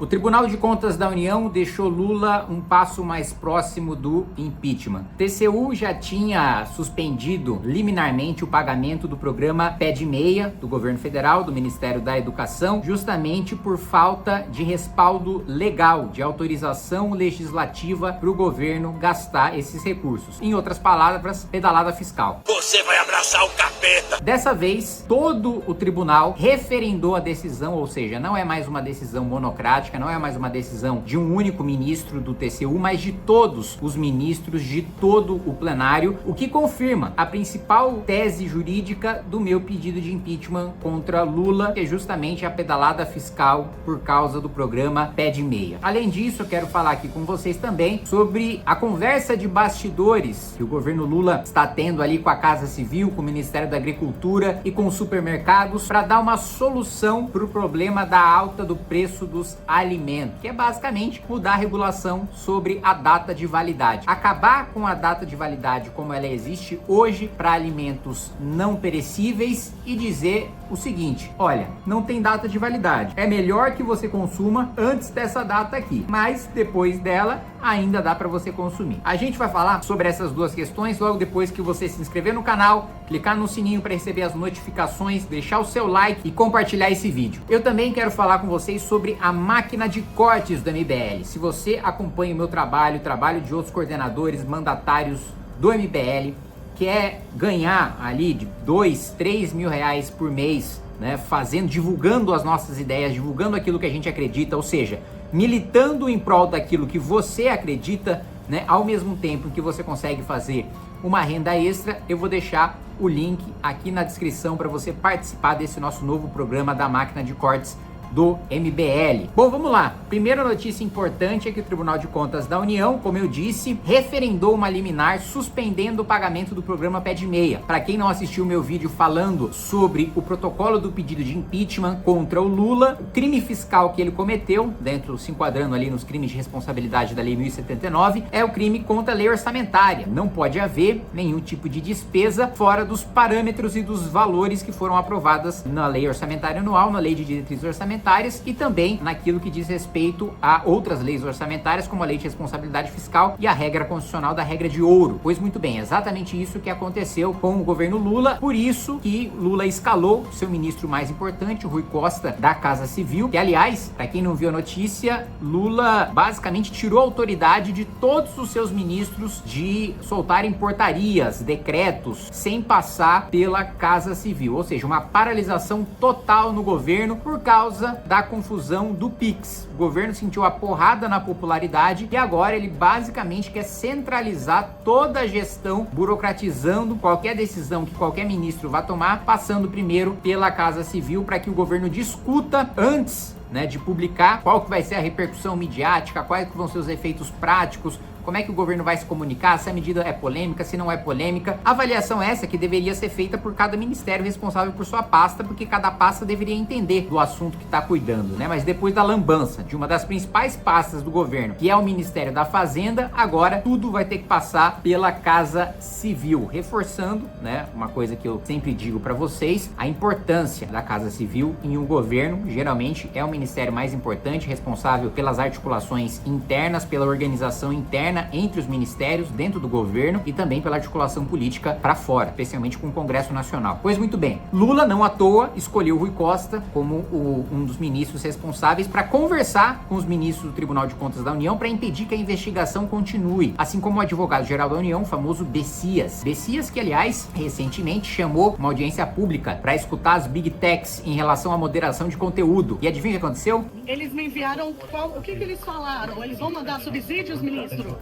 O Tribunal de Contas da União deixou Lula um passo mais próximo do impeachment. TCU já tinha suspendido liminarmente o pagamento do programa Pé de Meia do governo federal, do Ministério da Educação, justamente por falta de respaldo legal, de autorização legislativa para o governo gastar esses recursos. Em outras palavras, pedalada fiscal. Você vai abraçar o capeta! Dessa vez, todo o tribunal referendou a decisão, ou seja, não é mais uma decisão monocrática, não é mais uma decisão de um único ministro do TCU, mas de todos os ministros, de todo o plenário, o que confirma a principal tese jurídica do meu pedido de impeachment contra Lula, que é justamente a pedalada fiscal por causa do programa Pé de Meia. Além disso, eu quero falar aqui com vocês também sobre a conversa de bastidores que o governo Lula está tendo ali com a Casa Civil, com o Ministério da Agricultura e com os supermercados para dar uma solução para o problema da alta do preço dos alimentos, que é basicamente mudar a regulação sobre a data de validade. Acabar com a data de validade como ela existe hoje para alimentos não perecíveis e dizer o seguinte: olha, não tem data de validade. É melhor que você consuma antes dessa data aqui, mas depois dela ainda dá para você consumir. A gente vai falar sobre essas duas questões logo depois que você se inscrever no canal, clicar no sininho para receber as notificações, deixar o seu like e compartilhar esse vídeo. Eu também quero falar com vocês sobre a máquina de cortes do MBL. Se você acompanha o meu trabalho, o trabalho de outros coordenadores, mandatários do MBL, quer ganhar ali de 2, 3 mil reais por mês, né, divulgando as nossas ideias, divulgando aquilo que a gente acredita, ou seja, militando em prol daquilo que você acredita, né, ao mesmo tempo que você consegue fazer uma renda extra, eu vou deixar o link aqui na descrição para você participar desse nosso novo programa da máquina de cortes do MBL. Bom, vamos lá. Primeira notícia importante é que o Tribunal de Contas da União, como eu disse, referendou uma liminar suspendendo o pagamento do programa Pé de Meia. Para quem não assistiu o meu vídeo falando sobre o protocolo do pedido de impeachment contra o Lula, o crime fiscal que ele cometeu, se enquadrando ali nos crimes de responsabilidade da Lei 1079, é o crime contra a lei orçamentária. Não pode haver nenhum tipo de despesa fora dos parâmetros e dos valores que foram aprovadas na Lei Orçamentária Anual, na Lei de Diretrizes Orçamentárias e também naquilo que diz respeito a outras leis orçamentárias, como a Lei de Responsabilidade Fiscal e a regra constitucional da regra de ouro. Pois muito bem, exatamente isso que aconteceu com o governo Lula, por isso que Lula escalou seu ministro mais importante, o Rui Costa, da Casa Civil, que aliás, para quem não viu a notícia, Lula basicamente tirou a autoridade de todos os seus ministros de soltarem portarias, decretos, sem passar pela Casa Civil, ou seja, uma paralisação total no governo por causa da confusão do Pix. O governo sentiu a porrada na popularidade e agora ele basicamente quer centralizar toda a gestão, burocratizando qualquer decisão que qualquer ministro vá tomar, passando primeiro pela Casa Civil para que o governo discuta antes, né, de publicar qual que vai ser a repercussão midiática, quais que vão ser os efeitos práticos, como é que o governo vai se comunicar, se a medida é polêmica, se não é polêmica. Avaliação essa que deveria ser feita por cada ministério responsável por sua pasta, porque cada pasta deveria entender do assunto que está cuidando, né? Mas depois da lambança de uma das principais pastas do governo, que é o Ministério da Fazenda, agora tudo vai ter que passar pela Casa Civil, reforçando, né, uma coisa que eu sempre digo para vocês, a importância da Casa Civil em um governo. Geralmente é o ministério mais importante, responsável pelas articulações internas, pela organização interna entre os ministérios dentro do governo e também pela articulação política para fora, especialmente com o Congresso Nacional. Pois muito bem, Lula não à toa escolheu Rui Costa como um dos ministros responsáveis para conversar com os ministros do Tribunal de Contas da União para impedir que a investigação continue, assim como o advogado-geral da União, o famoso Bessias. Bessias que, aliás, recentemente chamou uma audiência pública para escutar as Big Techs em relação à moderação de conteúdo. E adivinha o que aconteceu? Eles me enviaram o que eles falaram? Eles vão mandar subsídios, ministro?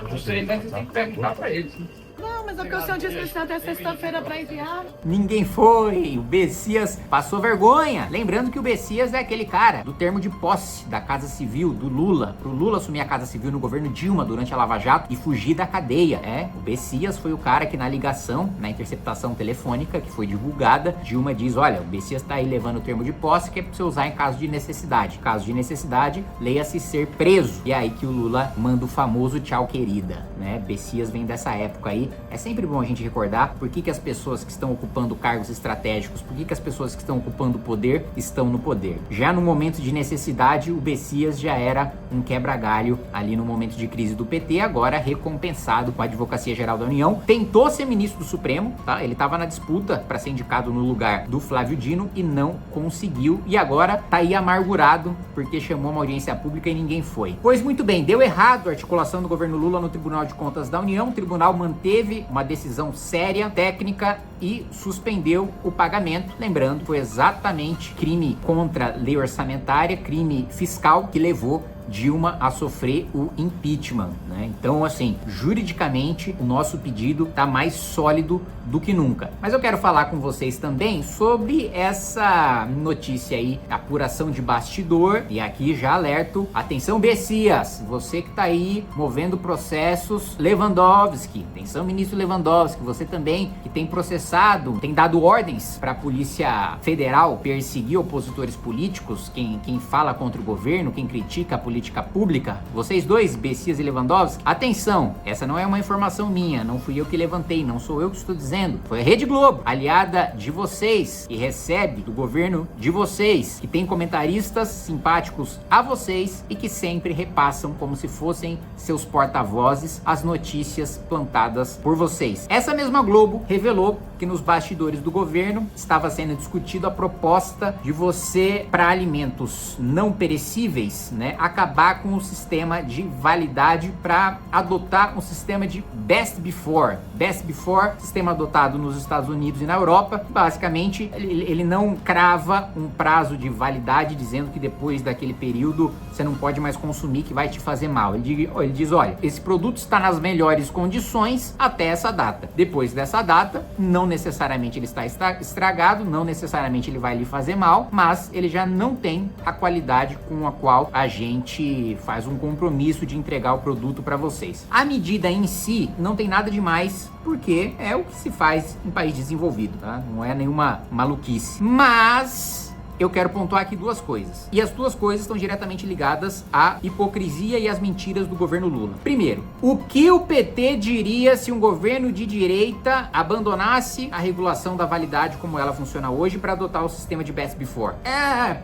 Não sei, mas você tem que perguntar pra eles. Não, mas a pessoa disse que eles têm até sexta-feira para enviar. Ninguém foi. O Bessias passou vergonha. Lembrando que o Bessias é aquele cara do termo de posse da Casa Civil do Lula. Pro Lula assumir a Casa Civil no governo Dilma durante a Lava Jato e fugir da cadeia. O Bessias foi o cara que na ligação, na interceptação telefônica que foi divulgada, Dilma diz: olha, o Bessias tá aí levando o termo de posse que é pra você usar em caso de necessidade. Caso de necessidade, leia-se ser preso. E é aí que o Lula manda o famoso tchau querida, né? Bessias vem dessa época aí aí, é sempre bom a gente recordar por que as pessoas que estão ocupando cargos estratégicos, por que as pessoas que estão ocupando poder estão no poder. Já no momento de necessidade, o Bessias já era um quebra-galho ali no momento de crise do PT, agora recompensado com a Advocacia Geral da União. Tentou ser ministro do Supremo, tá? Ele estava na disputa para ser indicado no lugar do Flávio Dino e não conseguiu. E agora tá aí amargurado porque chamou uma audiência pública e ninguém foi. Pois muito bem, deu errado a articulação do governo Lula no Tribunal de Contas da União. O tribunal manteve uma decisão séria, técnica e suspendeu o pagamento. Lembrando, foi exatamente crime contra a lei orçamentária, crime fiscal que levou Dilma a sofrer o impeachment, né? Então, assim, juridicamente, o nosso pedido tá mais sólido do que nunca. Mas eu quero falar com vocês também sobre essa notícia aí, apuração de bastidor, e aqui já alerto, atenção Bessias, você que tá aí movendo processos, Lewandowski, atenção ministro Lewandowski, você também que tem processado, tem dado ordens para a Polícia Federal perseguir opositores políticos, quem fala contra o governo, quem critica a política pública, vocês dois, Bessias e Lewandowski, atenção, essa não é uma informação minha, não fui eu que levantei, não sou eu que estou dizendo, foi a Rede Globo, aliada de vocês, que recebe do governo de vocês, que tem comentaristas simpáticos a vocês e que sempre repassam como se fossem seus porta-vozes as notícias plantadas por vocês. Essa mesma Globo revelou que nos bastidores do governo estava sendo discutido a proposta de você, para alimentos não perecíveis, né, acabar com o sistema de validade para adotar um sistema de Best Before. Best Before, sistema adotado nos Estados Unidos e na Europa. Basicamente, ele não crava um prazo de validade dizendo que depois daquele período você não pode mais consumir, que vai te fazer mal. Ele diz, olha, esse produto está nas melhores condições até essa data. Depois dessa data, não necessariamente ele está estragado, não necessariamente ele vai lhe fazer mal, mas ele já não tem a qualidade com a qual a gente faz um compromisso de entregar o produto para vocês. A medida em si não tem nada demais, porque é o que se faz em país desenvolvido, tá? Não é nenhuma maluquice. Mas eu quero pontuar aqui duas coisas. E as duas coisas estão diretamente ligadas à hipocrisia e às mentiras do governo Lula. Primeiro, o que o PT diria se um governo de direita abandonasse a regulação da validade como ela funciona hoje para adotar o sistema de Best Before?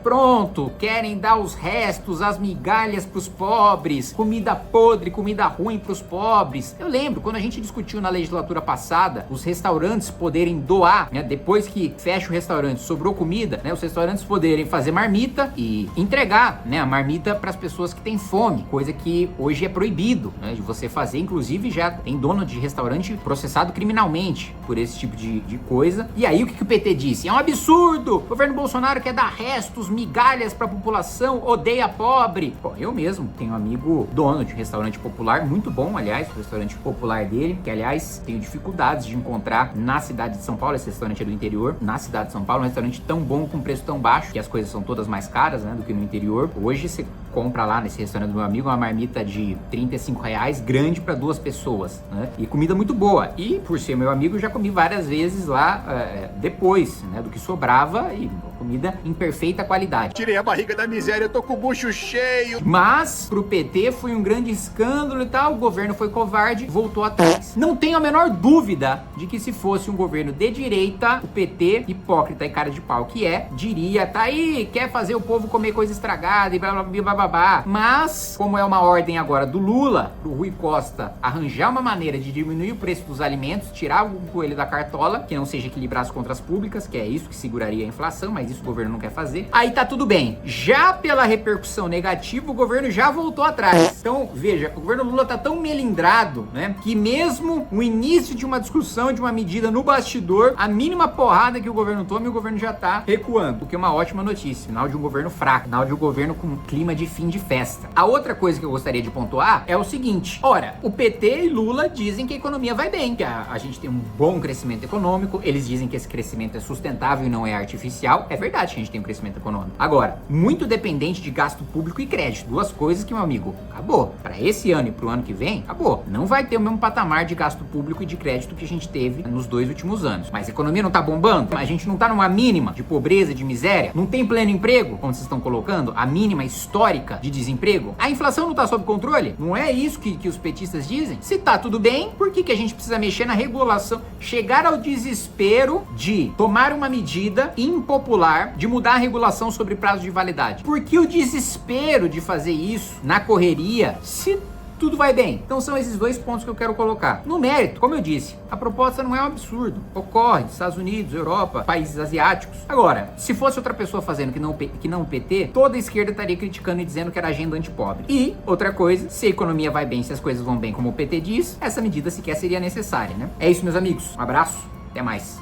Pronto, querem dar os restos, as migalhas pros pobres, comida podre, comida ruim pros pobres. Eu lembro, quando a gente discutiu na legislatura passada, os restaurantes poderem doar, né, depois que fecha o restaurante, sobrou comida, né, os restaurantes poderem fazer marmita e entregar, né, a marmita para as pessoas que têm fome, coisa que hoje é proibido, né, de você fazer. Inclusive já tem dono de restaurante processado criminalmente por esse tipo de coisa. E aí o que o PT disse? É um absurdo! O governo Bolsonaro quer dar restos, migalhas para a população, odeia pobre. Bom, eu mesmo tenho um amigo dono de restaurante popular, muito bom, aliás, o restaurante popular dele, que aliás tenho dificuldades de encontrar na cidade de São Paulo. Esse restaurante é do interior, na cidade de São Paulo, um restaurante tão bom com preço tão baixo, que as coisas são todas mais caras, né, do que no interior. Hoje você compra lá nesse restaurante do meu amigo uma marmita de R$35, grande para 2 pessoas, né, e comida muito boa. E por ser meu amigo, eu já comi várias vezes lá depois, né, do que sobrava, e comida em perfeita qualidade. Tirei a barriga da miséria, eu tô com o bucho cheio. Mas pro PT foi um grande escândalo e tal, o governo foi covarde, voltou atrás. Não tenho a menor dúvida de que se fosse um governo de direita, o PT, hipócrita e cara de pau que é, diria, tá aí, quer fazer o povo comer coisa estragada e blá blá blá blá blá. Mas, como é uma ordem agora do Lula, pro Rui Costa arranjar uma maneira de diminuir o preço dos alimentos, tirar o coelho da cartola, que não seja equilibrar as contas públicas, que é isso que seguraria a inflação, mas isso o governo não quer fazer, aí tá tudo bem. Já pela repercussão negativa, o governo já voltou atrás. Então, veja, o governo Lula tá tão melindrado, né, que mesmo o início de uma discussão, de uma medida no bastidor, a mínima porrada que o governo toma, o governo já tá recuando, o que é uma ótima notícia, sinal de um governo fraco, sinal de um governo com clima de fim de festa. A outra coisa que eu gostaria de pontuar é o seguinte, ora, o PT e Lula dizem que a economia vai bem, que a gente tem um bom crescimento econômico, eles dizem que esse crescimento é sustentável e não é artificial. É verdade que a gente tem um crescimento econômico. Agora, muito dependente de gasto público e crédito, duas coisas que, meu amigo, acabou. Para esse ano e pro ano que vem, acabou. Não vai ter o mesmo patamar de gasto público e de crédito que a gente teve nos 2 últimos anos. Mas a economia não tá bombando? A gente não tá numa mínima de pobreza, de miséria? Não tem pleno emprego, como vocês estão colocando? A mínima histórica histórica de desemprego? A inflação não tá sob controle? Não é isso que os petistas dizem? Se tá tudo bem, por que a gente precisa mexer na regulação? Chegar ao desespero de tomar uma medida impopular de mudar a regulação sobre prazo de validade. Por que o desespero de fazer isso na correria, se tudo vai bem? Então são esses dois pontos que eu quero colocar. No mérito, como eu disse, a proposta não é um absurdo. Ocorre nos Estados Unidos, Europa, países asiáticos. Agora, se fosse outra pessoa fazendo que não o PT, toda a esquerda estaria criticando e dizendo que era agenda antipobre. E, outra coisa, se a economia vai bem, se as coisas vão bem como o PT diz, essa medida sequer seria necessária, né? É isso, meus amigos. Um abraço, até mais.